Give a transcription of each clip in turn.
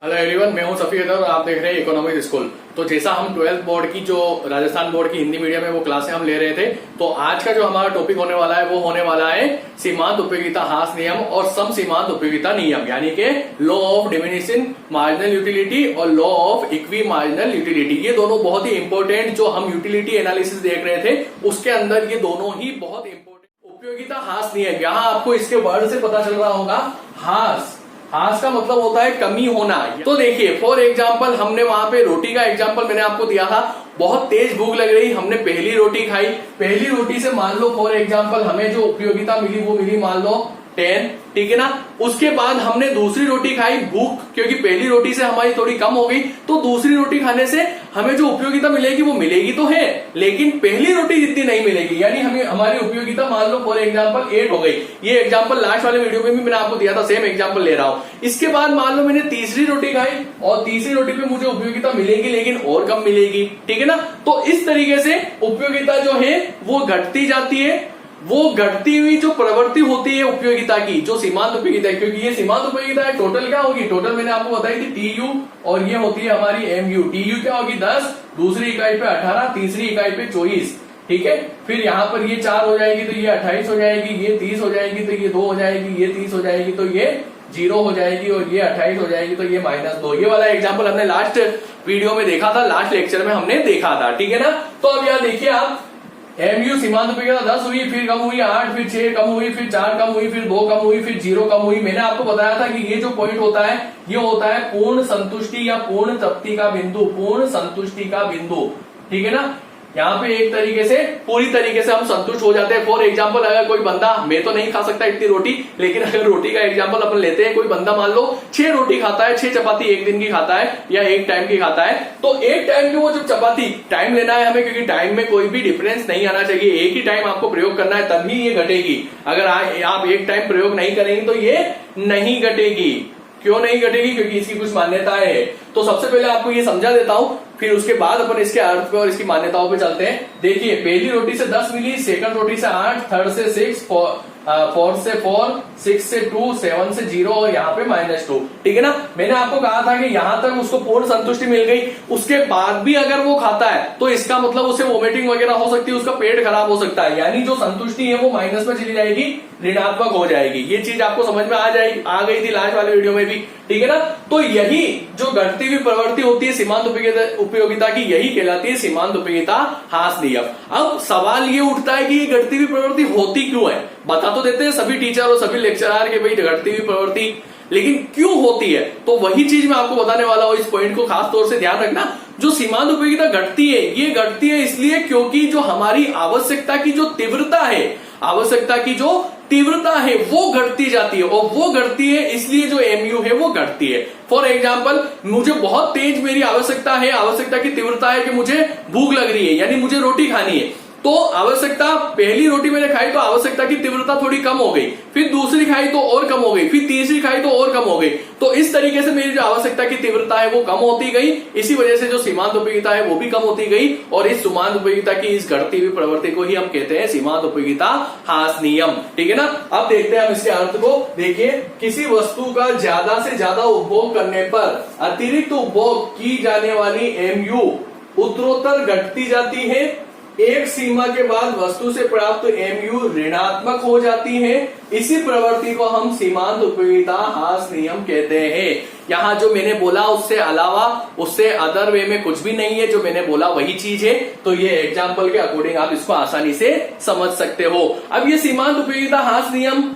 Hello everyone, मैं हूं Safi other और आप देख रहे हैं इकोनॉमिक्स स्कूल। तो जैसा हम 12th बोर्ड की जो राजस्थान बोर्ड की हिंदी मीडियम में वो क्लासें हम ले रहे थे, तो आज का जो हमारा टॉपिक होने वाला है वो होने वाला है सीमांत उपयोगिता ह्रास नियम और सम सीमांत उपयोगिता नियम, यानी कि law of diminishing marginal utility और law of equi marginal utility. ये दोनों बहुत ही इंपॉर्टेंट, जो हम यूटिलिटी एनालिसिस देख रहे थे उसके अंदर ये दोनों ही बहुत इंपॉर्टेंट। उपयोगिता ह्रास नियम, यहाँ आपको इसके वर्ड से पता चल रहा होगा, ह्रास का मतलब होता है कमी होना। तो देखिए फॉर एग्जाम्पल, हमने वहां पे रोटी का एग्जाम्पल मैंने आपको दिया था। बहुत तेज भूख लग रही, हमने पहली रोटी खाई। पहली रोटी से मान लो फॉर एग्जाम्पल हमें जो उपयोगिता मिली वो मिली मान लो 10, ठीक है ना। उसके बाद हमने दूसरी रोटी खाई, भूख क्योंकि पहली रोटी से हमारी थोड़ी कम हो गई, तो दूसरी रोटी खाने से हमें जो उपयोगिता मिलेगी वो मिलेगी तो है, लेकिन पहली रोटी जितनी नहीं मिलेगी, यानी हमें हमारी उपयोगिता मान लो फॉर एग्जाम्पल 8 हो गई। ये एग्जाम्पल लास्ट वाले वीडियो में भी मैंने आपको दिया था, सेम एग्जाम्पल ले रहा हूं। इसके बाद मान लो मैंने तीसरी रोटी खाई और तीसरी रोटी पे मुझे उपयोगिता मिलेगी लेकिन और कम मिलेगी, ठीक है ना। तो इस तरीके से उपयोगिता जो है वो घटती जाती है। वो घटती हुई जो प्रवृत्ति होती है उपयोगिता की, जो सीमांत उपयोगिता है, क्योंकि ये सीमांत उपयोगिता है, टोटल क्या होगी, टोटल मैंने आपको बताई थी टीयू, और ये होती है हमारी एमयू। टीयू क्या होगी 10, दूसरी इकाई पे 18, तीसरी इकाई पे 24, ठीक है। फिर यहाँ पर ये 4 हो जाएगी तो ये 28 हो जाएगी, ये 30 हो जाएगी तो ये 2 हो जाएगी, ये 30 हो जाएगी तो ये 0 हो जाएगी, और ये 28 हो जाएगी तो ये -2। ये वाला एग्जाम्पल हमने लास्ट वीडियो में देखा था, लास्ट लेक्चर में हमने देखा था, ठीक है ना। तो अब यहाँ देखिए आप, एमयू सीमांत उपयोगिता 10 हुई, फिर कम हुई 8, फिर 6 कम हुई, फिर 4 कम हुई, फिर 2 कम हुई, फिर 0 कम हुई। मैंने आपको बताया था कि ये जो पॉइंट होता है ये होता है पूर्ण संतुष्टि या पूर्ण तृप्ति का बिंदु, पूर्ण संतुष्टि का बिंदु, ठीक है ना। यहाँ पे एक तरीके से पूरी तरीके से हम संतुष्ट हो जाते हैं। फॉर एग्जाम्पल अगर कोई बंदा, मैं तो नहीं खा सकता इतनी रोटी, लेकिन अगर रोटी का एग्जाम्पल अपन लेते हैं, कोई बंदा मान लो 6 रोटी खाता है, 6 चपाती एक दिन की खाता है या एक टाइम की खाता है, तो एक टाइम की वो जो चपाती, टाइम लेना है हमें, क्योंकि टाइम में कोई भी डिफरेंस नहीं आना चाहिए, एक ही टाइम आपको प्रयोग करना है तभी ये घटेगी। अगर आप एक टाइम प्रयोग नहीं करेंगे तो ये नहीं घटेगी। क्यों नहीं घटेगी? क्योंकि इसकी कुछ मान्यताएं हैं। तो सबसे पहले आपको ये समझा देता हूं, फिर उसके बाद अपन इसके अर्थ पे और इसकी मान्यताओं पे चलते हैं। देखिए पहली रोटी से 10 मिली, सेकंड रोटी से 8, थर्ड से 6, फोर्थ से 4, 6 से 2, 7 से 0 और यहाँ पे -2, ठीक है ना। मैंने आपको कहा था कि यहां तक उसको पूर्ण संतुष्टि मिल गई, उसके बाद भी अगर वो खाता है तो इसका मतलब उसे वोमिटिंग वगैरह हो सकती है, उसका पेट खराब हो सकता है, यानी जो संतुष्टि है वो माइनस में चली जाएगी, ऋणात्मक हो जाएगी। ये चीज आपको समझ में आ गई थी लास्ट वाले वीडियो में भी, ठीक है ना। तो यही जो घटती हुई प्रवृत्ति होती है सीमांत उपयोगिता की, यही कहलाती है सीमांत उपयोगिता ह्रास नियम। अब सवाल ये उठता है कि ये घटती हुई प्रवृत्ति होती क्यों है। बता तो देते हैं सभी टीचर और सभी लेक्चरर के भाई घटती हुई प्रवृत्ति, लेकिन क्यों होती है, तो वही चीज मैं आपको बताने वाला हूं। इस पॉइंट को खास तौर से ध्यान रखना। जो सीमांत उपयोगिता घटती है, ये घटती है इसलिए क्योंकि जो हमारी आवश्यकता की जो तीव्रता है, आवश्यकता की जो तीव्रता है वो घटती जाती है, और वो घटती है इसलिए जो एमयू है वो घटती है। फॉर एग्जाम्पल, मुझे बहुत तेज मेरी आवश्यकता है, आवश्यकता की तीव्रता है कि मुझे भूख लग रही है, यानी मुझे रोटी खानी है। तो आवश्यकता, पहली रोटी मैंने खाई तो आवश्यकता की तीव्रता थोड़ी कम हो गई, फिर दूसरी खाई तो और कम हो गई, फिर तीसरी खाई तो और कम हो गई। तो इस तरीके से मेरी जो आवश्यकता की तीव्रता है वो कम होती गई, इसी वजह से जो सीमांत उपयोगिता है वो भी कम होती गई, और इस सीमांत उपयोगिता की इस घटती हुई प्रवृत्ति को ही हम कहते हैं सीमांत उपयोगिता ह्रास नियम, ठीक है ना। अब देखते हैं हम इसके अर्थ को। देखिए, किसी वस्तु का ज्यादा से ज्यादा उपभोग करने पर अतिरिक्त उपभोग की जाने वाली एमयू उत्तरोत्तर घटती जाती है। एक सीमा के बाद वस्तु से प्राप्त एमयू ऋणात्मक हो जाती है। इसी प्रवृत्ति को हम सीमांत उपयोगिता ह्रास नियम कहते हैं। यहाँ जो मैंने बोला उससे अलावा, उससे अदर वे में कुछ भी नहीं है, जो मैंने बोला वही चीज है। तो ये एग्जाम्पल के अकॉर्डिंग आप इसको आसानी से समझ सकते हो। अब ये सीमांत उपयोगिता ह्रास नियम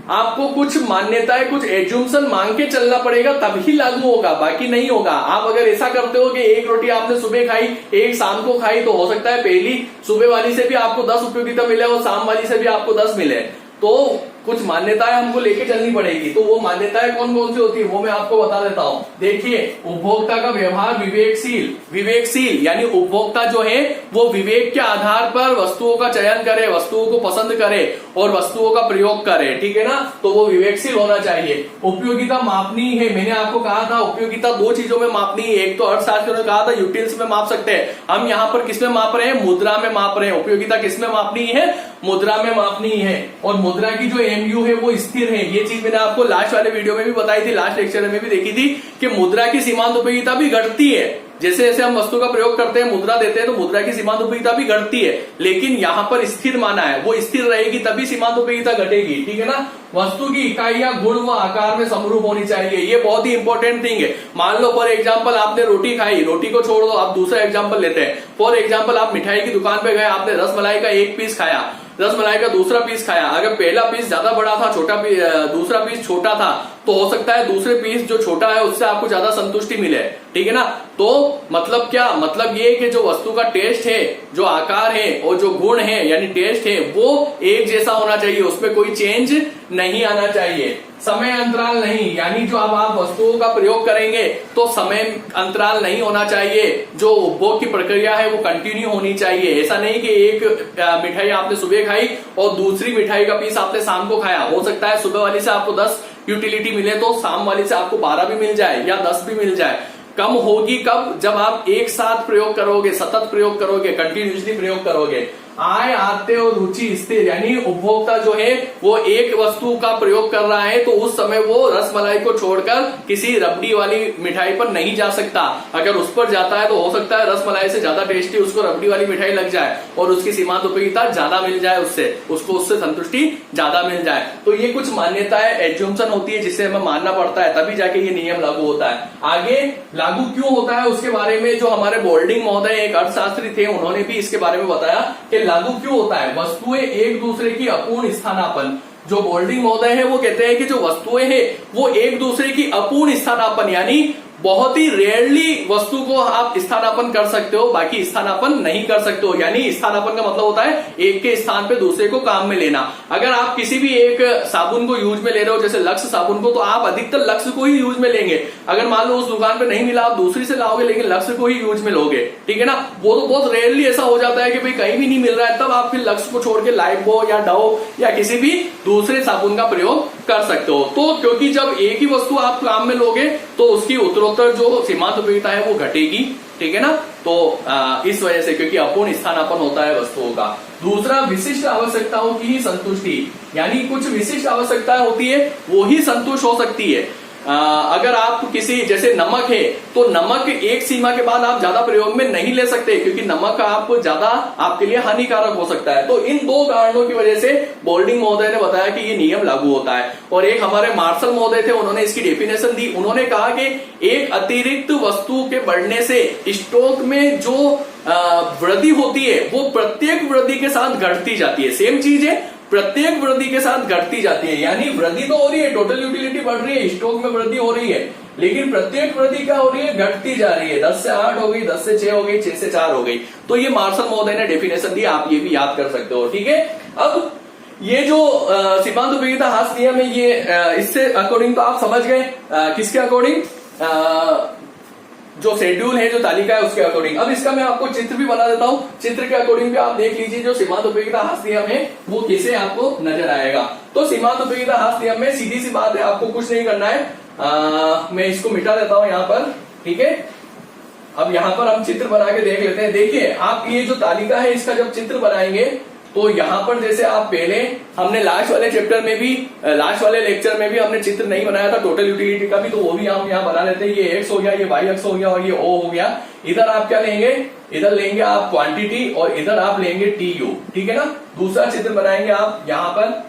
आपको कुछ मान्यताएं, कुछ एज्यूम्सन मांग के चलना पड़ेगा, तभी लागू होगा, बाकी नहीं होगा। आप अगर ऐसा करते हो कि एक रोटी आपने सुबह खाई, एक शाम को खाई, तो हो सकता है पहली सुबह वाली से भी आपको 10 उपयोगिता मिले और शाम वाली से भी आपको 10 मिले। तो कुछ मान्यताएं हमको लेके चलनी पड़ेगी। तो वो मान्यताएं कौन कौन सी होती है वो मैं आपको बता देता हूं। देखिए, उपभोक्ता का व्यवहार विवेकशील यानी उपभोक्ता जो है वो विवेक के आधार पर वस्तुओं का चयन करे, वस्तुओं को पसंद करे और वस्तुओं का प्रयोग करे, ठीक है ना। तो वो विवेकशील होना चाहिए। उपयोगिता मापनीय है, मैंने आपको कहा था उपयोगिता 2 चीजों में मापनीय है। एक तो अर्थशास्त्र ने कहा था यूटिल्स में माप सकते हैं, हम यहाँ पर किसमें माप रहे हैं, मुद्रा में माप रहे हैं। उपयोगिता किसमें मापनीय है, मुद्रा में मापनीय है। और मुद्रा की जो MU है वो स्थिर है। ये चीज मैंने आपको लास्ट वाले वीडियो में भी बताई थी, लास्ट लेक्चर में भी देखी थी कि मुद्रा की सीमांत उपयोगिता भी घटती है। जैसे जैसे हम वस्तु का प्रयोग करते हैं, मुद्रा देते हैं, तो मुद्रा की सीमांत उपयोगिता भी घटती है, लेकिन यहां पर स्थिर माना है, वो स्थिर रहेगी तभी सीमांत उपयोगिता घटेगी। ठीक है ना। वस्तु की इकाइयां गुण व आकार में समरूप होनी चाहिए, ये बहुत ही इंपॉर्टेंट थिंग है। मान लो फॉर एग्जांपल आपने रोटी खाई, रोटी को छोड़ दो, आप दूसरा एग्जांपल लेते हैं। फॉर एग्जांपल आप मिठाई की दुकान पे गए, आपने रसमलाई का एक पीस खाया, रसमलाई का दूसरा पीस खाया। अगर पहला पीस ज्यादा बड़ा था, दूसरा पीस छोटा था, तो हो सकता है दूसरे पीस जो छोटा है उससे आपको ज्यादा संतुष्टि मिले। ठीक है ना। तो मतलब क्या, मतलब ये कि जो वस्तु का टेस्ट है, जो आकार है और जो गुण है यानी टेस्ट है, वो एक जैसा होना चाहिए, उसमें कोई चेंज नहीं आना चाहिए। समय अंतराल नहीं, यानी जो अब आप वस्तुओं का प्रयोग करेंगे तो समय अंतराल नहीं होना चाहिए। जो उपभोग की प्रक्रिया है वो कंटिन्यू होनी चाहिए। ऐसा नहीं कि एक मिठाई आपने सुबह खाई और दूसरी मिठाई का पीस आपने शाम को खाया। हो सकता है सुबह वाली से आपको 10 यूटिलिटी मिले तो शाम वाली से आपको 12 भी मिल जाए या 10 भी मिल जाए। कम होगी कब, जब आप एक साथ प्रयोग करोगे, सतत प्रयोग करोगे, कंटिन्यूसली प्रयोग करोगे। आय, आते और रुचि स्थिर, यानी उपभोक्ता जो है वो एक वस्तु का प्रयोग कर रहा है तो उस समय वो रसमलाई को छोड़कर किसी रबड़ी वाली मिठाई पर नहीं जा सकता। अगर उस पर जाता है तो हो सकता है रसमलाई से ज्यादा टेस्टी उसको रबड़ी वाली मिठाई लग जाए और उसकी सीमांत उपयोगिता ज्यादा मिल जाए, उसको उससे संतुष्टि ज्यादा मिल जाए। तो ये कुछ मान्यताएं, एज्यूम्पशन होती है जिससे हमें मानना पड़ता है, तभी जाके ये नियम लागू होता है। आगे लागू क्यों होता है उसके बारे में जो हमारे बोल्डिंग महोदय एक अर्थशास्त्री थे, उन्होंने भी इसके बारे में बताया कि लागू क्यों होता है। वस्तुएं एक दूसरे की अपूर्ण स्थानापन्न, जो बोल्डिंग महोदय है वो कहते हैं कि जो वस्तुएं हैं वो एक दूसरे की अपूर्ण स्थानापन्न, यानी बहुत ही रेयरली वस्तु को आप स्थानापन्न कर सकते हो, बाकी स्थानापन्न नहीं कर सकते हो। यानी स्थानापन्न का मतलब होता है एक के स्थान पे दूसरे को काम में लेना। अगर आप किसी भी एक साबुन को यूज में ले रहे हो, जैसे लक्स साबुन को, तो आप अधिकतर लक्स को ही यूज में लेंगे। अगर मान लो उस दुकान पे नहीं मिला, आप दूसरी से लाओगे लेकिन लक्स को ही यूज में लोगे। ठीक है ना। वो तो बहुत रेयरली ऐसा हो जाता है कि भाई कहीं भी नहीं मिल रहा है, तब आप फिर लक्स को छोड़ के लाइफबॉय या डव या किसी भी दूसरे साबुन का प्रयोग कर सकते हो। तो क्योंकि जब एक ही वस्तु आप काम में लोगे तो उसकी उत्तरोत्तर जो सीमांत उपयोगिता है वो घटेगी। ठीक है ना। तो इस वजह से, क्योंकि अपूर्ण स्थानापन्न होता है वस्तुओं का। दूसरा, विशिष्ट आवश्यकताओं की ही संतुष्टि, यानी कुछ विशिष्ट आवश्यकताएं होती है वो ही संतुष्ट हो सकती है। अगर आप किसी, जैसे नमक है, तो नमक एक सीमा के बाद आप ज्यादा प्रयोग में नहीं ले सकते क्योंकि नमक आपको ज्यादा आपके लिए हानिकारक हो सकता है। तो इन दो कारणों की वजह से बोल्डिंग महोदय ने बताया कि ये नियम लागू होता है। और एक हमारे मार्शल महोदय थे, उन्होंने इसकी डेफिनेशन दी। उन्होंने कहा कि एक अतिरिक्त वस्तु के बढ़ने से स्टॉक में जो वृद्धि होती है वो प्रत्येक वृद्धि के साथ घटती जाती है। सेम चीज है, प्रत्येक वृद्धि के साथ घटती जाती है। यानी वृद्धि तो हो रही है, टोटल यूटिलिटी बढ़ रही है, स्टॉक में वृद्धि हो रही है, लेकिन प्रत्येक वृद्धि क्या हो रही है, घटती जा रही है। 10 से 8 हो गई, 10 से 6 हो गई, 6 से 4 हो गई। तो ये मार्शल महोदय ने डेफिनेशन दी, आप ये भी याद कर सकते हो। ठीक है। अब ये जो सीमांत उपयोगिता ह्रास नियम है, ये इससे अकॉर्डिंग तो आप समझ गए, किसके अकॉर्डिंग, जो शेड्यूल है, जो तालिका है उसके अकॉर्डिंग। अब इसका मैं आपको चित्र भी बना देता हूं, चित्र के अकॉर्डिंग भी आप देख लीजिए जो सीमांत उपयोगिता ह्रास नियम है वो कैसे आपको नजर आएगा। तो सीमांत उपयोगिता ह्रास नियम में सीधी सी बात है, आपको कुछ नहीं करना है। मैं इसको मिटा देता हूं यहाँ पर। ठीक है। अब यहाँ पर हम चित्र बना के देख लेते हैं। देखिए, आप ये जो तालिका है इसका जब चित्र बनाएंगे तो यहाँ पर जैसे आप पहले, हमने लास्ट वाले चैप्टर में भी, लास्ट वाले लेक्चर में भी हमने चित्र नहीं बनाया था टोटल यूटिलिटी का भी, तो वो भी हम यहाँ बना लेते हैं। ये एक्स हो गया, ये वाई एक्स हो गया और ये ओ हो गया। इधर आप क्या लेंगे, इधर लेंगे आप क्वांटिटी और इधर आप लेंगे टी यू। ठीक है ना। दूसरा चित्र बनाएंगे आप यहाँ पर,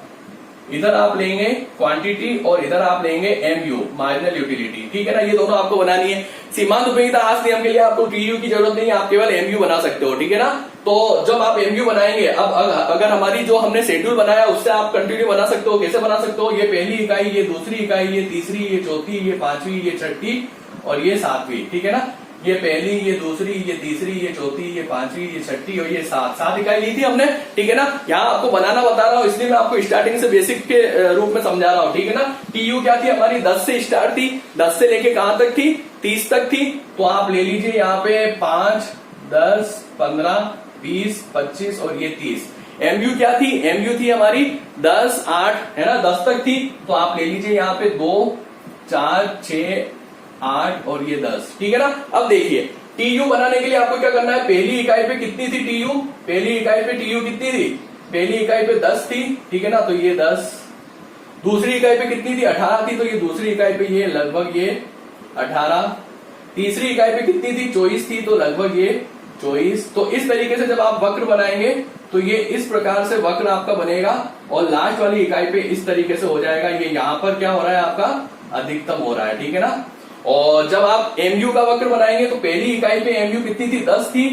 इधर आप लेंगे क्वांटिटी और इधर आप लेंगे एमयू, मार्जिनल यूटिलिटी। ठीक है ना। ये दोनों आपको बनानी है। सीमांत उपयोगिता ह्रास नियम के लिए आपको टीयू की जरूरत नहीं है, आप केवल एमयू बना सकते हो। ठीक है ना। तो जब आप एमयू बनाएंगे, अब अगर हमारी जो हमने शेड्यूल बनाया उससे आप कंटिन्यू बना सकते हो। कैसे बना सकते हो, ये पहली इकाई, ये दूसरी इकाई, ये तीसरी, ये चौथी, ये पांचवी, ये छठी और ये सातवीं। ठीक है ना। ये पहली, ये दूसरी, ये तीसरी, ये चौथी, ये पांचवी, ये छठी और ये 7 इकाई ली थी हमने। ठीक है ना। यहाँ आपको बनाना बता रहा हूँ, इसलिए मैं आपको स्टार्टिंग से बेसिक के रूप में समझा रहा हूँ। ठीक है ना। टीयू क्या थी हमारी, 10 से स्टार्ट थी, 10 से लेके कहां तक थी, 30 तक थी। तो आप ले लीजिए यहाँ पे 5, 10, 15, 20, 25 और ये 30। एमयू क्या थी, एमयू थी हमारी 10, 8 है ना, 10 तक थी। तो आप ले लीजिए यहाँ पे 2, 4, 6, 8 और ये 10। ठीक है ना। अब देखिए, टीयू बनाने के लिए आपको क्या करना है, पहली इकाई पे कितनी थी टीयू, पहली इकाई पे टीयू कितनी थी, पहली इकाई पे 10 थी। ठीक है ना। तो ये 10, दूसरी इकाई पे कितनी थी 18 थी, तो ये दूसरी इकाई पे ये लगभग ये 18, तीसरी इकाई पे कितनी थी 24 थी, तो लगभग ये 24। तो इस तरीके से जब आप वक्र बनाएंगे तो ये इस प्रकार से वक्र आपका बनेगा और लास्ट वाली इकाई पे इस तरीके से हो जाएगा। ये यहां पर क्या हो रहा है आपका अधिकतम हो रहा है, ठीक है ना। और जब आप एमयू का वक्र बनाएंगे तो पहली इकाई पे एमयू कितनी थी 10 थी,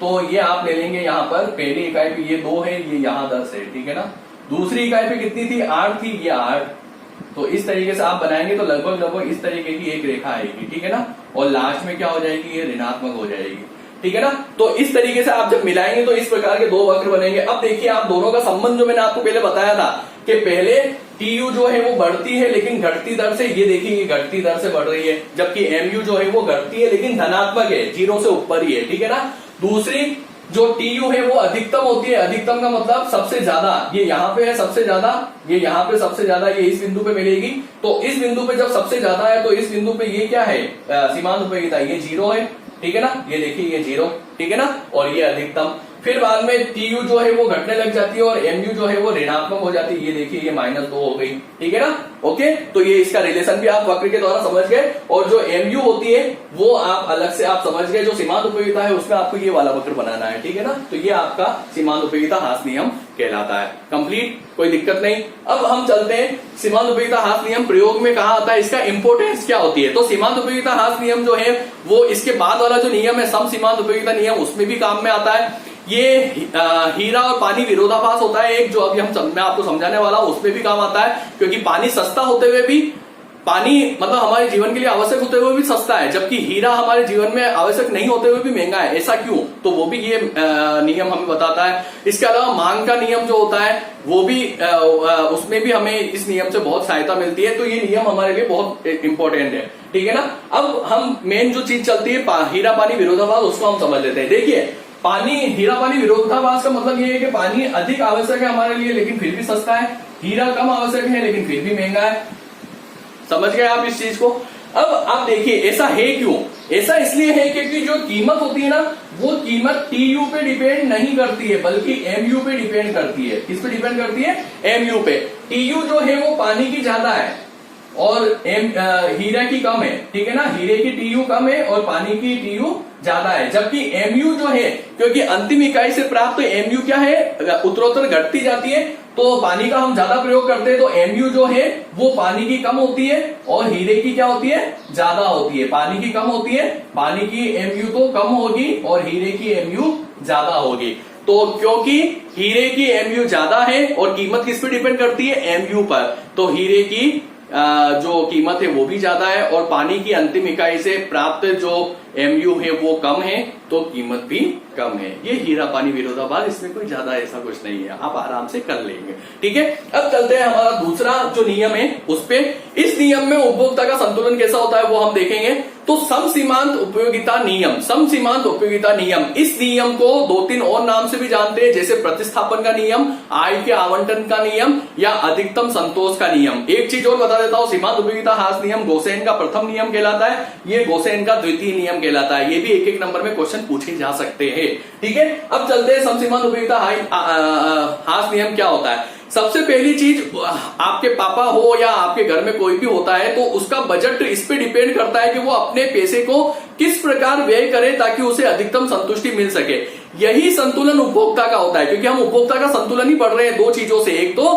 तो ये आप ले लेंगे यहाँ पर पहली इकाई पे ये 2 है, ये यहाँ 10 है, ठीक है ना। दूसरी इकाई पे कितनी थी 8 थी, ये 8। तो इस तरीके से आप बनाएंगे तो लगभग लगभग इस तरीके की एक रेखा आएगी, ठीक है ना। और लास्ट में क्या हो जाएगी, ये ऋणात्मक हो जाएगी, ठीक है ना। तो इस तरीके से आप जब मिलाएंगे तो इस प्रकार के 2 वक्र बनेंगे। अब देखिए आप दोनों का संबंध जो मैंने आपको पहले बताया था कि पहले टीयू जो है वो बढ़ती है लेकिन घटती दर से, ये देखिए घटती दर से बढ़ रही है, जबकि एमयू जो है वो घटती है लेकिन धनात्मक है, 0 से ऊपर ही है, ठीक है ना। दूसरी जो टीयू है वो अधिकतम होती है, अधिकतम का मतलब सबसे ज्यादा, ये यहाँ पे है सबसे ज्यादा, ये यहाँ पे सबसे ज्यादा, ये इस बिंदु पे मिलेगी। तो इस बिंदु पे जब सबसे ज्यादा है तो इस बिंदु पे ये क्या है सीमांत उपयोगिता, ये 0 है, ठीक है ना। ये देखिए ये 0, ठीक है ना, और ये अधिकतम। फिर बाद में टीयू जो है वो घटने लग जाती है और एमयू जो है वो ऋणात्मक हो जाती है, ये देखिए ये -2 हो गई, ठीक है ना। ओके, तो ये इसका रिलेशन भी आप वक्र के द्वारा समझ गए। और जो एमयू होती है वो आप अलग से आप समझ गए, जो सीमांत उपयोगिता है उसमें आपको ये वाला वक्र बनाना है, ठीक है ना। तो ये आपका सीमांत उपयोगिता हास नियम कहलाता है। कंप्लीट, कोई दिक्कत नहीं। अब हम चलते हैं सीमांत उपयोगिता हास नियम प्रयोग में कहा आता है, इसका इंपोर्टेंस क्या होती है। तो सीमांत उपयोगिता हास नियम जो है वो इसके बाद वाला जो नियम है सम सीमांत उपयोगिता नियम, उसमें भी काम में आता है। ये हीरा और पानी विरोधाभास होता है एक, जो अभी मैं आपको समझाने वाला हूं, उसमें भी काम आता है। क्योंकि पानी सस्ता होते हुए भी, पानी मतलब हमारे जीवन के लिए आवश्यक होते हुए भी सस्ता है, जबकि हीरा हमारे जीवन में आवश्यक नहीं होते हुए भी महंगा है, ऐसा क्यों, तो वो भी ये नियम हमें बताता है। इसके अलावा मांग का नियम जो होता है वो भी उसमें भी हमें इस नियम से बहुत सहायता मिलती है। तो ये नियम हमारे लिए बहुत इंपॉर्टेंट है, ठीक है ना। अब हम मेन जो चीज चलती है हीरा पानी विरोधाभास, उसको हम समझ लेते हैं। देखिए पानी, हीरा पानी विरोधाभास का मतलब ये है कि पानी अधिक आवश्यक है हमारे लिए लेकिन फिर भी सस्ता है, हीरा कम आवश्यक है लेकिन फिर भी महंगा है। समझ गए आप इस चीज को। अब आप देखिए ऐसा है क्यों, ऐसा इसलिए है क्योंकि जो कीमत होती है ना वो कीमत टीयू पे डिपेंड नहीं करती है बल्कि एमयू पे डिपेंड करती है। किस पे डिपेंड करती है, एमयू पे। टीयू जो है वो पानी की ज्यादा है और हीरा की कम है, ठीक है ना। हीरे की टीयू कम है और पानी की टीयू ज्यादा है, जबकि एमयू जो है, क्योंकि अंतिम इकाई से प्राप्त एमयू क्या है उत्तरोत्तर घटती जाती है, तो पानी का हम ज्यादा प्रयोग करते हैं, तो एमयू जो है वो पानी की कम होती है और हीरे की क्या होती है ज्यादा होती है। पानी की कम होती है, पानी की एमयू तो कम होगी और हीरे की एमयू ज्यादा होगी। तो क्योंकि हीरे की एमयू ज्यादा है और कीमत किस पे डिपेंड करती है, एमयू पर, तो हीरे की जो कीमत है वो भी ज्यादा है और पानी की अंतिम इकाई से प्राप्त जो एमयू है वो कम है, तो कीमत भी कम है। ये हीरा पानी विरोधाभास, इसमें कोई ज्यादा ऐसा कुछ नहीं है, आप आराम से कर लेंगे, ठीक है। अब चलते हैं हमारा दूसरा जो नियम है उस पे। इस नियम में उपभोक्ता का संतुलन कैसा होता है वो हम देखेंगे। तो सम सीमांत उपयोगिता नियम, सम सीमांत उपयोगिता नियम, इस नियम को 2-3 और नाम से भी जानते हैं, जैसे प्रतिस्थापन का नियम, आय के आवंटन का नियम या अधिकतम संतोष का नियम। एक चीज और बता देता हूं, सीमांत उपयोगिता हास नियम गोसेन का प्रथम नियम कहलाता है, ये गोसेन का द्वितीय नियम कहलाता है। ये भी 1-1 नंबर में क्वेश्चन पूछे जा सकते हैं, ठीक है। अब चलते हैं सम सीमांत उपयोगिता हास नियम क्या होता है। सबसे पहली चीज, आपके पापा हो या आपके घर में कोई भी होता है तो उसका बजट इस पे डिपेंड करता है कि वो अपने पैसे को किस प्रकार व्यय करे ताकि उसे अधिकतम संतुष्टि मिल सके। यही संतुलन उपभोक्ता का होता है, क्योंकि हम उपभोक्ता का संतुलन ही पढ़ रहे हैं 2 चीजों से, एक तो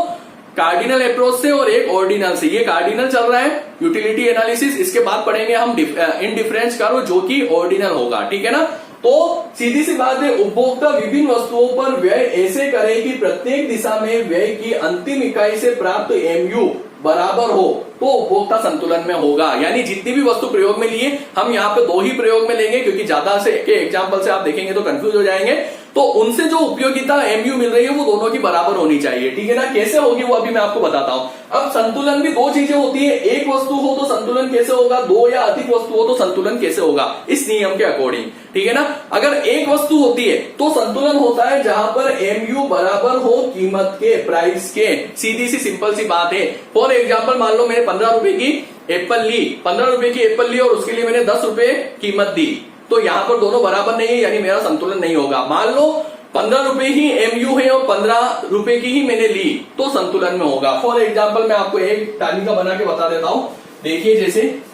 कार्डिनल अप्रोच से और एक ऑर्डिनल से। ये कार्डिनल चल रहा है यूटिलिटी एनालिसिस, इसके बाद पढ़ेंगे हम इनडिफरेंस कर्व जो कि ऑर्डिनल होगा, ठीक है ना। तो सीधी सी बात है, उपभोक्ता विभिन्न वस्तुओं पर व्यय ऐसे करे कि प्रत्येक दिशा में व्यय की अंतिम इकाई से प्राप्त एमयू बराबर हो, तो उपभोक्ता संतुलन में होगा। यानी जितनी भी वस्तु प्रयोग में लिए, हम यहाँ पे 2 ही प्रयोग में लेंगे क्योंकि ज्यादा से के एग्जाम्पल से आप देखेंगे तो कंफ्यूज हो जाएंगे। तो उनसे जो उपयोगिता एमयू मिल रही है वो दोनों की बराबर होनी चाहिए, ठीक है ना। कैसे होगी वो अभी मैं आपको बताता हूं। अब संतुलन भी 2 चीजें होती है, एक वस्तु हो तो संतुलन कैसे होगा, 2 या अधिक वस्तु हो तो संतुलन कैसे होगा, इस नियम के अकॉर्डिंग, ठीक है ना। अगर एक वस्तु होती है तो संतुलन होता है जहां पर एमयू बराबर हो कीमत के, प्राइस के। सीधी सी सिंपल सी बात है। फॉर एग्जाम्पल मान लो मैंने 15 रुपए की एप्पल ली, 15 रुपए की एप्पल ली और उसके लिए मैंने 10 रुपए कीमत दी, तो यहां पर दोनों बराबर नहीं है, यानी मेरा संतुलन नहीं होगा। मान लो 15 रुपए ही एमयू है और 15 रुपए की ही मैंने ली तो संतुलन में होगा। फॉर एग्जाम्पल मैं आपको एक तालिका बना के बता देता हूं। देखिए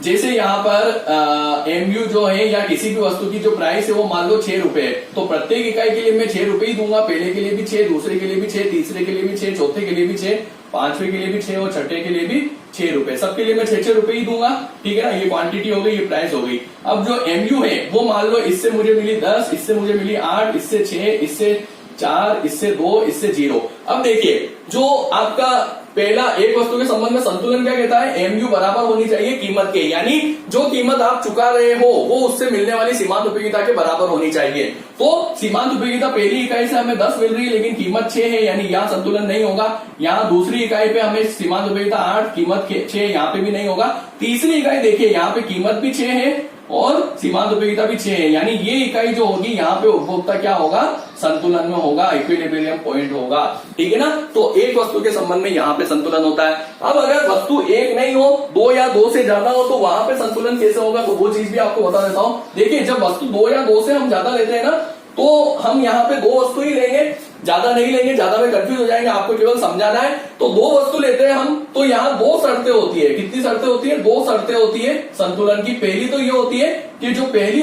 जैसे यहाँ पर एमयू जो है या किसी भी वस्तु की जो प्राइस है वो मान लो 6 रुपए है, तो प्रत्येक इकाई के लिए मैं 6 रुपए ही दूंगा। पहले के लिए भी 6, दूसरे के लिए भी 6, तीसरे के लिए भी 6, चौथे के लिए भी 6, पांचवे के लिए भी 6 और छठे के लिए भी 6 रुपए। सबके लिए मैं 6 रुपए ही दूंगा, ठीक है ना। ये क्वांटिटी हो गई, ये प्राइस हो गई। अब जो एमयू है वो मान लो इससे मुझे मिली 10, इससे मुझे मिली 8, इससे 6, इससे 4, इससे 2, इससे 0। अब देखिए जो आपका पहला एक वस्तु के संबंध में संतुलन क्या कहता है, एमयू बराबर होनी चाहिए कीमत के, यानी जो कीमत आप चुका रहे हो वो उससे मिलने वाली सीमांत उपयोगिता के बराबर होनी चाहिए। तो सीमांत उपयोगिता पहली इकाई से हमें 10 मिल रही है लेकिन कीमत 6 है, यानी यहाँ संतुलन नहीं होगा। यहाँ दूसरी इकाई पे हमें सीमांत उपयोगिता 8, कीमत 6, यहाँ पे भी नहीं होगा। तीसरी इकाई देखिए यहाँ पे कीमत भी 6 है और सीमांत उपयोगिता भी 6 है, यानी ये इकाई जो होगी यहाँ पे उपभोक्ता क्या होगा, संतुलन में होगा, इक्विलिब्रियम पॉइंट होगा, ठीक है ना। तो एक वस्तु के संबंध में यहाँ पे संतुलन होता है। अब अगर वस्तु एक नहीं हो, 2 या 2 से ज्यादा हो तो वहां पे संतुलन कैसे होगा, तो वो चीज भी आपको बता देता हूं। देखिए जब वस्तु 2 या 2 से हम ज्यादा लेते हैं ना, तो हम यहाँ पे 2 वस्तु ही लेंगे, ज्यादा नहीं लेंगे, ज्यादा में कंफ्यूज हो जाएंगे, आपको केवल समझाना है। तो 2 वस्तु लेते हैं हम, तो यहाँ 2 शर्तें होती है। कितनी शर्तें होती है, 2 शर्तें होती है संतुलन की। पहली तो ये होती है कि जो पहली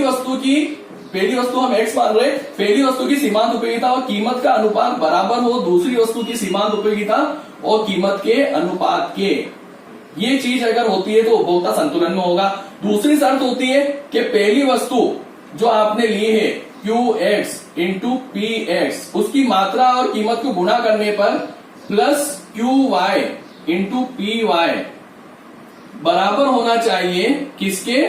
वस्तु हम एक्स मान रहे, पहली वस्तु की सीमांत उपयोगिता और कीमत का अनुपात बराबर हो दूसरी वस्तु की सीमांत उपयोगिता और कीमत के अनुपात के। ये चीज अगर होती है तो उपभोक्ता संतुलन में होगा। दूसरी शर्त होती है कि पहली वस्तु जो आपने ली है QX इंटू PX, उसकी मात्रा और कीमत को गुणा करने पर प्लस QY इंटू PY बराबर होना चाहिए किसके,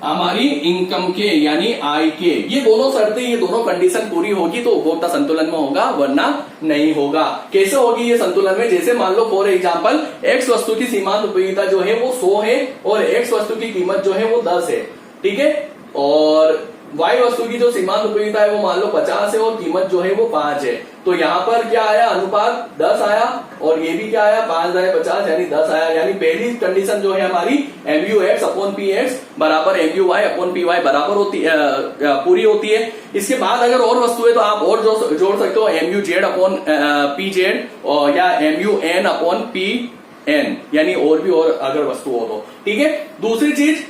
हमारी इनकम के यानी आय के। ये दोनों शर्तें, ये दोनों कंडीशन पूरी होगी तो उपभोक्ता संतुलन में होगा, वरना नहीं होगा। कैसे होगी ये संतुलन में, जैसे मान लो फॉर एग्जांपल X वस्तु की सीमांत उपयोगिता जो है वो 100 है और X वस्तु की कीमत जो है वो 10 है, ठीक है। और Y वस्तु की जो सीमांत उपयोगिता है वो मान लो 50 है और कीमत जो है वो 5 है। तो यहाँ पर क्या आया, अनुपात 10 आया और ये भी क्या आया, 5 आया 50 यानी 10 आया। यानी पहली कंडीशन जो है हमारी MUX अपॉन PX बराबर MUY अपॉन PY बराबर होती पूरी होती है। इसके बाद अगर और वस्तु है तो आप और जोड़ सकते हो, MUZ अपॉन PZ या MUN अपॉन PN, यानी और भी और अगर वस्तु हो तो, ठीक है। दूसरी चीज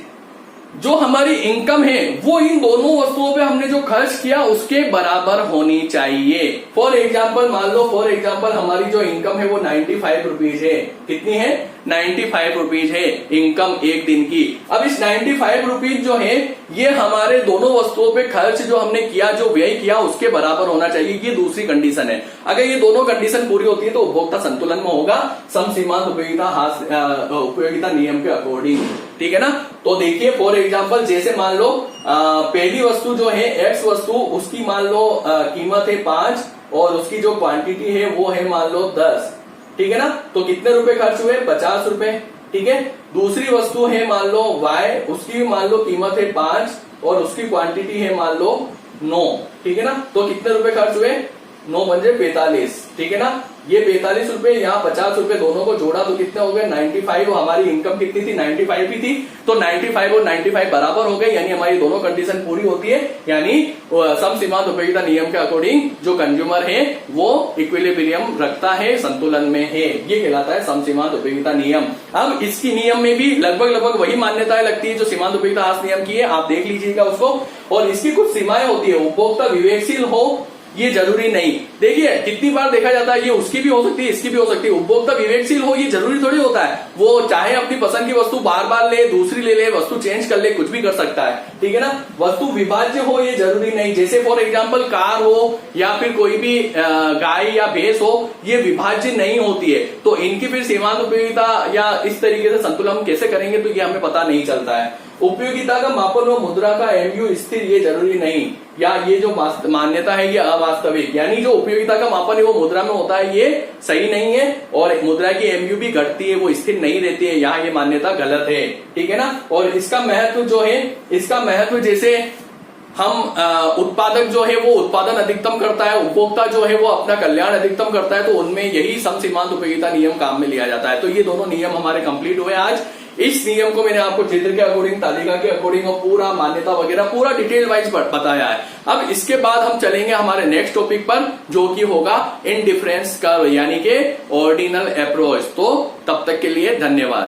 जो हमारी इनकम है वो इन दोनों वस्तुओं पे हमने जो खर्च किया उसके बराबर होनी चाहिए। फॉर एग्जाम्पल मान लो, फॉर एग्जाम्पल हमारी जो इनकम है वो 95 रुपीज है। कितनी है, 95 रुपीज है इनकम एक दिन की। अब इस 95 रुपीज जो है ये हमारे दोनों वस्तुओं पे खर्च जो हमने किया, जो व्यय किया उसके बराबर होना चाहिए। ये दूसरी कंडीशन है। अगर ये दोनों कंडीशन पूरी होती है तो उपभोक्ता संतुलन में होगा, समसीमांत उपयोगिता नियम के अकॉर्डिंग, ठीक है ना। तो देखिए फॉर एग्जाम्पल जैसे मान लो पहली वस्तु जो है X वस्तु, उसकी मान लो कीमत है 5 और उसकी जो क्वांटिटी है वो है मान लो 10, ठीक है ना। तो कितने रुपए खर्च हुए, 50 रुपए, ठीक है। दूसरी वस्तु है मान लो Y, उसकी मान लो कीमत है 5 और उसकी क्वांटिटी है मान लो 9, ठीक है ना। तो कितने रुपए खर्च हुए, 9 पंजे 45, ठीक है ना। ये 45 रुपए, यहाँ 50 रुपए, दोनों को जोड़ा तो कितने हो गए 95। हमारी इनकम कितनी थी, 95 ही थी। तो 95 और 95 बराबर हो गए, यानी हमारी दोनों कंडीशन पूरी होती है। यानी समसीमांत उपयोगिता नियम के अकॉर्डिंग जो कंज्यूमर है वो इक्विलिब्रियम रखता है, संतुलन में है। ये कहलाता है समसीमांत उपयोगिता नियम। अब इसकी नियम में भी लगभग वही मान्यताएं लगती है जो सीमांत उपयोगिता हास नियम की है, आप देख लीजिएगा उसको। और इसकी कुछ सीमाएं होती है, उपभोक्ता विवेकशील हो ये जरूरी नहीं। देखिए कितनी बार देखा जाता है, ये उसकी भी हो सकती है, इसकी भी हो सकती है। उपभोक्ता विवेकशील हो ये जरूरी थोड़ी होता है, वो चाहे अपनी पसंद की वस्तु बार बार ले, दूसरी ले, वस्तु चेंज कर ले, कुछ भी कर सकता है, ठीक है ना। वस्तु विभाज्य हो ये जरूरी नहीं। जैसे फॉर एग्जाम्पल कार हो या फिर कोई भी गाय या भैंस हो, ये विभाज्य नहीं होती है। तो इनकी फिर सीमांत उपयोगिता या इस तरीके से संतुलन कैसे करेंगे तो ये हमें पता नहीं चलता है। उपयोगिता का मापन व मुद्रा का MU स्थिर ये जरूरी नहीं, या ये जो मान्यता है ये अवास्तविक, यानी जो उपयोगिता का मापन है वो मुद्रा में होता है ये सही नहीं है। और मुद्रा की MU भी घटती है, वो स्थिर नहीं रहती है, यहाँ ये मान्यता गलत है, ठीक है ना। और इसका महत्व जो है, इसका महत्व जैसे हम उत्पादक जो है वो उत्पादन अधिकतम करता है, उपभोक्ता जो है वो अपना कल्याण अधिकतम करता है, तो उनमें यही समसीमांत उपयोगिता नियम काम में लिया जाता है। तो ये दोनों नियम हमारे कंप्लीट हुए आज। इस नियम को मैंने आपको क्षेत्र के अकॉर्डिंग, तालिका के अकॉर्डिंग और पूरा मान्यता वगैरह पूरा डिटेल वाइज बताया है। अब इसके बाद हम चलेंगे हमारे नेक्स्ट टॉपिक पर, जो कि होगा इंडिफरेंस कर्व यानी कि ऑर्डिनल अप्रोच। तो तब तक के लिए धन्यवाद।